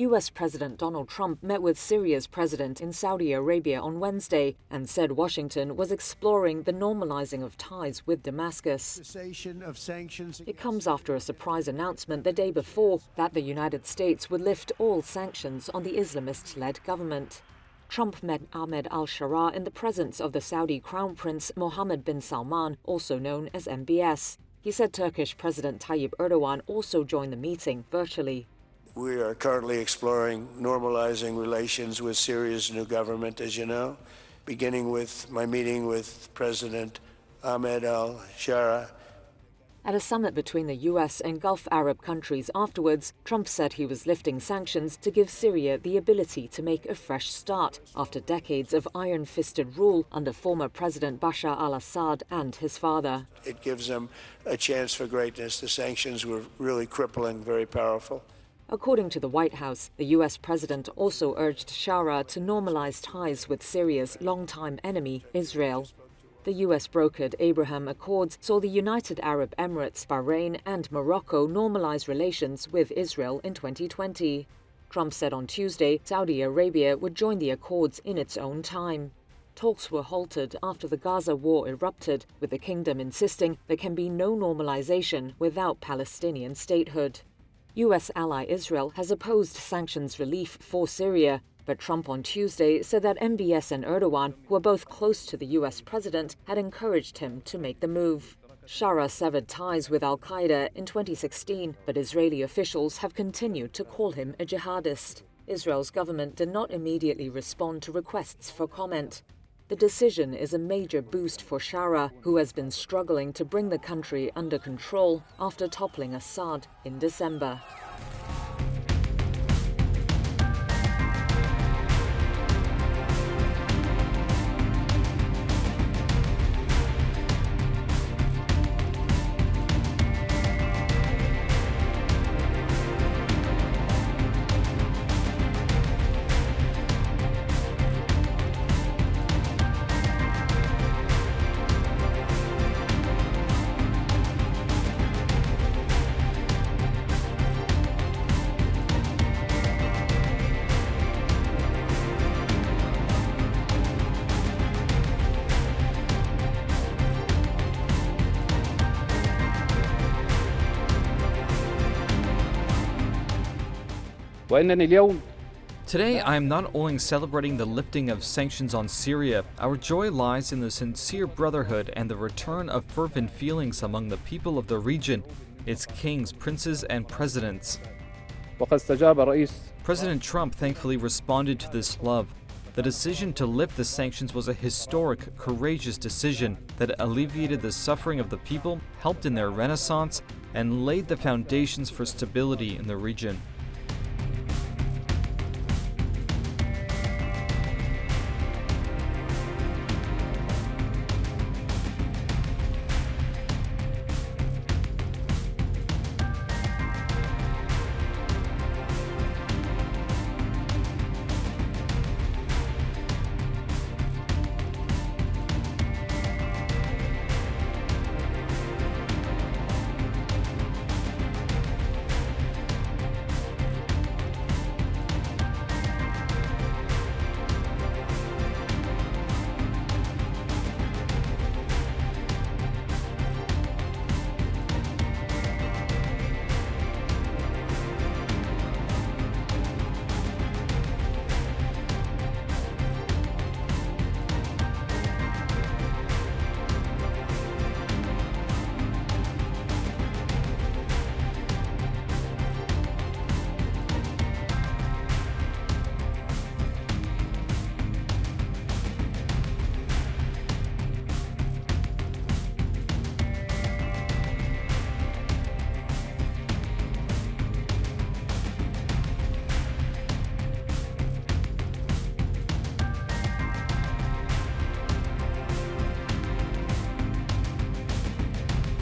US President Donald Trump met with Syria's president in Saudi Arabia on Wednesday and said Washington was exploring the normalizing of ties with Damascus. It comes after a surprise announcement the day before that the United States would lift all sanctions on the Islamist-led government. Trump met Ahmad al-Sharaa in the presence of the Saudi Crown Prince Mohammed bin Salman, also known as MBS. He said Turkish President Tayyip Erdogan also joined the meeting virtually. We are currently exploring normalizing relations with Syria's new government, as you know, beginning with my meeting with President Ahmad al-Sharaa. At a summit between the US and Gulf Arab countries afterwards, Trump said he was lifting sanctions to give Syria the ability to make a fresh start after decades of iron-fisted rule under former President Bashar al-Assad and his father. It gives them a chance for greatness. The sanctions were really crippling, very powerful. According to the White House, the US president also urged Sharaa to normalize ties with Syria's longtime enemy, Israel. The US-brokered Abraham Accords saw the United Arab Emirates, Bahrain and Morocco normalize relations with Israel in 2020. Trump said on Tuesday Saudi Arabia would join the accords in its own time. Talks were halted after the Gaza war erupted, with the kingdom insisting there can be no normalization without Palestinian statehood. US ally Israel has opposed sanctions relief for Syria, but Trump on Tuesday said that MBS and Erdogan, who are both close to the US president, had encouraged him to make the move. Sharaa severed ties with al-Qaeda in 2016, but Israeli officials have continued to call him a jihadist. Israel's government did not immediately respond to requests for comment. The decision is a major boost for Sharaa, who has been struggling to bring the country under control after toppling Assad in December. Today, I am not only celebrating the lifting of sanctions on Syria, our joy lies in the sincere brotherhood and the return of fervent feelings among the people of the region, its kings, princes, and presidents. President Trump thankfully responded to this love. The decision to lift the sanctions was a historic, courageous decision that alleviated the suffering of the people, helped in their renaissance, and laid the foundations for stability in the region.